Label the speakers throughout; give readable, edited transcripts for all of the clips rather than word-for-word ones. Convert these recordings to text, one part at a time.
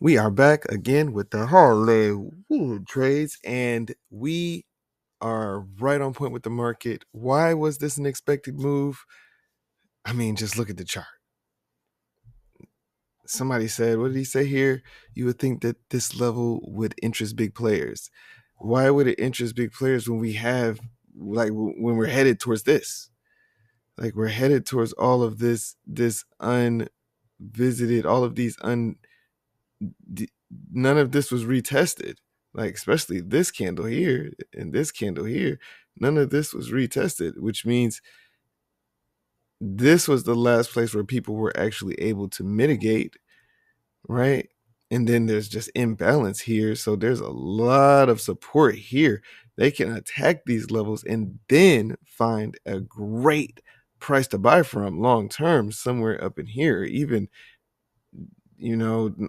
Speaker 1: We are back again with the Hollywood trades, and we are right on point with the market. Why was this an expected move? I mean, just look at the chart. Somebody said, what did he say here? You would think that this level would interest big players. Why would it interest big players when we have, when we're headed towards this? Like, we're headed towards all of this unvisited, all of these none of this was retested. Like, especially this candle here and this candle here, none of this was retested, which means this was the last place where people were actually able to mitigate, right? And then there's just imbalance here. So there's a lot of support here. They can attack these levels and then find a great price to buy from long term somewhere up in here. Even,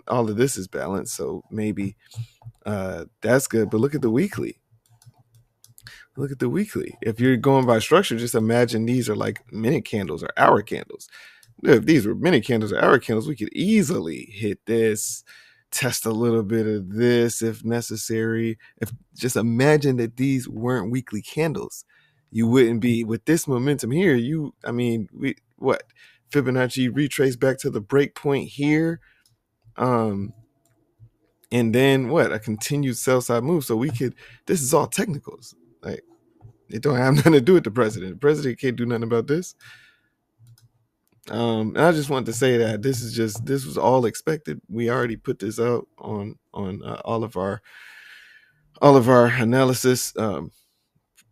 Speaker 1: all of this is balanced. So maybe that's good. But look at the weekly. Look at the weekly. If you're going by structure, just imagine these are like minute candles or hour candles. If these were minute candles or hour candles, we could easily hit this, test a little bit of this if necessary. If just imagine that these weren't weekly candles, you wouldn't be with this momentum here. Fibonacci retrace back to the break point here. And then a continued sell side move. So this is all technicals. Like, it don't have nothing to do with the president. The president can't do nothing about this. And I just wanted to say that this was all expected. We already put this out on all of our analysis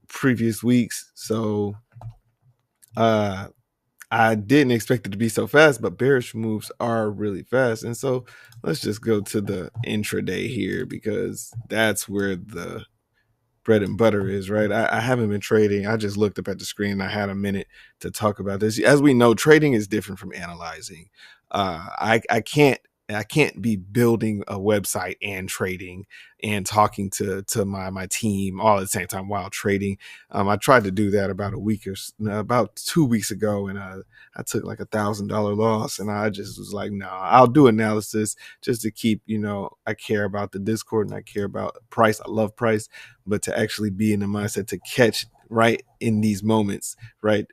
Speaker 1: previous weeks. So I didn't expect it to be so fast, but bearish moves are really fast. And so let's just go to the intraday here, because that's where the bread and butter is, right? I haven't been trading. I just looked up at the screen. I had a minute to talk about this. As we know, trading is different from analyzing. I can't be building a website and trading and talking to my team all at the same time while trading. I tried to do that about 2 weeks ago, and I took like $1,000 loss, and I just was like, no, I'll do analysis just to keep, I care about the Discord and I care about price. I love price, but to actually be in the mindset to catch right in these moments, right?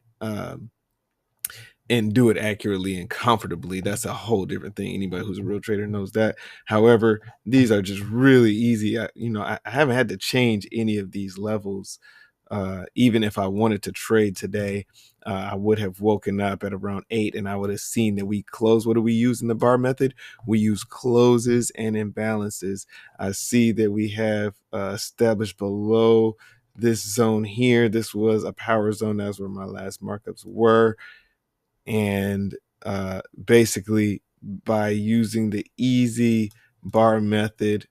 Speaker 1: And do it accurately and comfortably, that's a whole different thing. Anybody who's a real trader knows that. However, these are just really easy. I haven't had to change any of these levels. Even if I wanted to trade today, I would have woken up at around 8 and I would have seen that we close. What do we use in the bar method? We use closes and imbalances. I see that we have established below this zone here. This was a power zone. That's where my last markups were. And basically, by using the easy bar method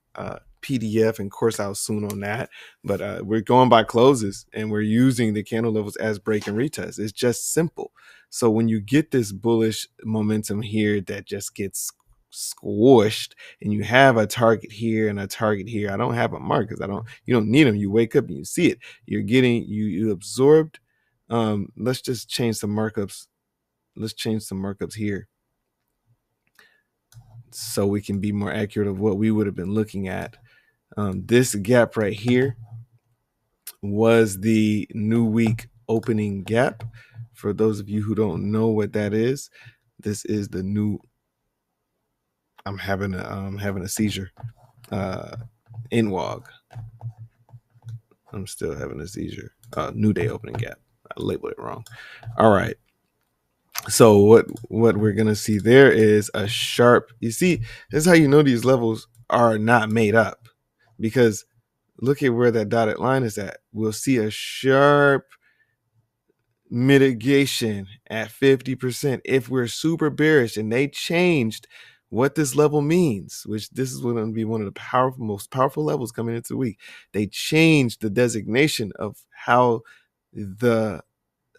Speaker 1: PDF, and of course I'll soon on that, but we're going by closes and we're using the candle levels as break and retest. It's just simple. So when you get this bullish momentum here that just gets squished, and you have a target here and a target here, I don't have a mark because you don't need them. You wake up and you see it. You're getting you absorbed. Let's just change some markups. Let's change some markups here so we can be more accurate of what we would have been looking at. This gap right here was the new week opening gap. For those of you who don't know what that is, this is the new. I'm having a seizure. NWOG. I'm still having a seizure. New day opening gap. I labeled it wrong. All right. So what we're gonna see there is a sharp. You see, this is how you know these levels are not made up, because look at where that dotted line is at. We'll see a sharp mitigation at 50% if we're super bearish, and they changed what this level means, which this is going to be one of the most powerful levels coming into the week. They changed the designation of how the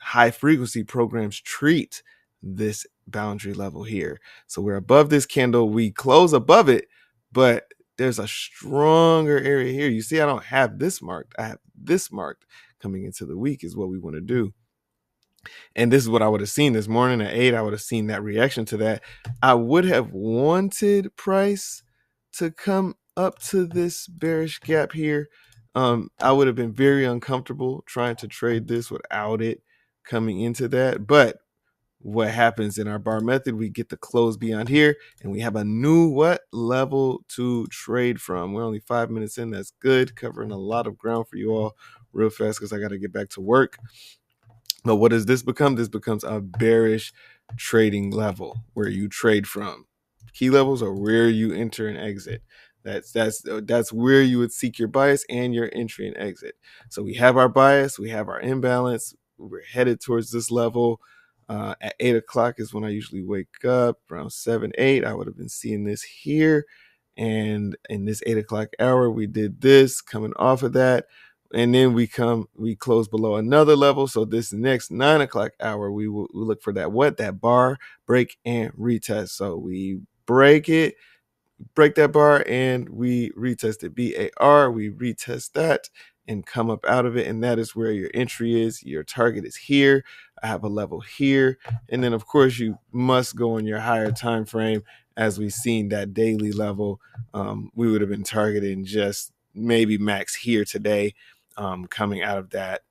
Speaker 1: high frequency programs treat this boundary level here. So we're above this candle, we close above it, but there's a stronger area here. You see, I don't have this marked. I have this marked coming into the week is what we want to do. And this is what I would have seen this morning at 8. I would have seen that reaction to that. I would have wanted price to come up to this bearish gap here, I would have been very uncomfortable trying to trade this without it coming into that. But what happens in our bar method, we get the close beyond here and we have a new what level to trade from. We're only 5 minutes in. That's good, covering a lot of ground for you all real fast because I got to get back to work. But what does this become? This becomes a bearish trading level where you trade from. Key levels are where you enter and exit. That's where you would seek your bias and your entry and exit. So we have our bias, we have our imbalance. We're headed towards this level. At 8 o'clock is when I usually wake up. Around 7, 8, I would have been seeing this here. And in this 8 o'clock hour, we did this coming off of that. And then we close below another level. So this next 9 o'clock hour, we look for that bar break and retest. So we break that bar and we retest it. BAR, we retest that and come up out of it. And that is where your entry is. Your target is here. I have a level here. And then of course you must go on your higher time frame. As we've seen that daily level, we would have been targeting just maybe max here today, coming out of that.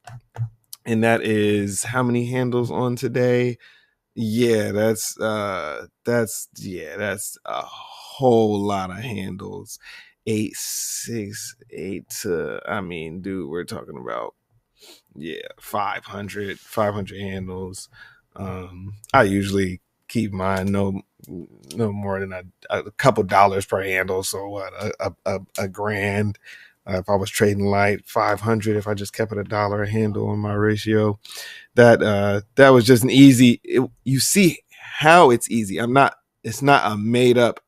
Speaker 1: And that is how many handles on today? Yeah, that's a whole lot of handles. 8, 6, 8 to, I mean, dude, we're talking about 500 handles. I usually keep mine no more than a couple dollars per handle. So what, a grand. If I was trading light, 500. If I just kept it $1 a handle on my ratio, that was just an easy. You see how it's easy. It's not a made up.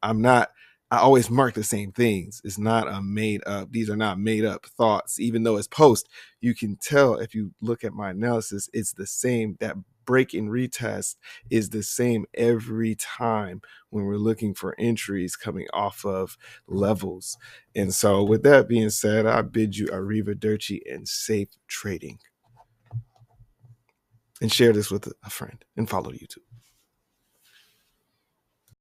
Speaker 1: I always mark the same things. It's not a made up. These are not made up thoughts. Even though it's post, you can tell if you look at my analysis, it's the same. That break and retest is the same every time when we're looking for entries coming off of levels. And so with that being said, I bid you arrivederci and safe trading. And share this with a friend and follow YouTube.